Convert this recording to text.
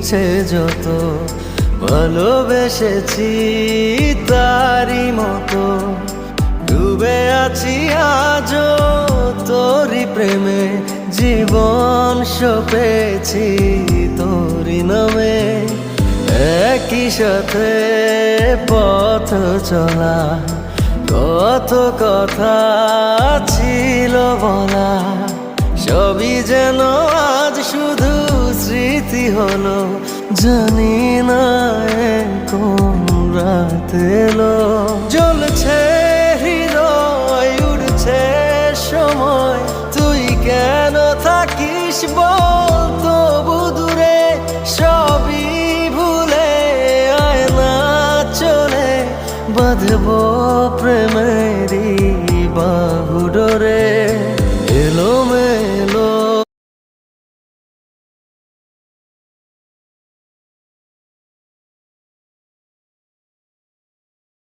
ইচ্ছে যত ভালোবেসেছি তারই মতো ডুবে আছি আজও তোরই প্রেমে জীবন সপেছি তোরই নামে একই সাথে পথ চলা কত কথা ছিল বলা সবই যেন আজ শুধু স্মৃতি হলো জানি না কোন রাত এলো জ্বলছে হৃদয় উড়ছে সময় তুই কেন থাকিস বল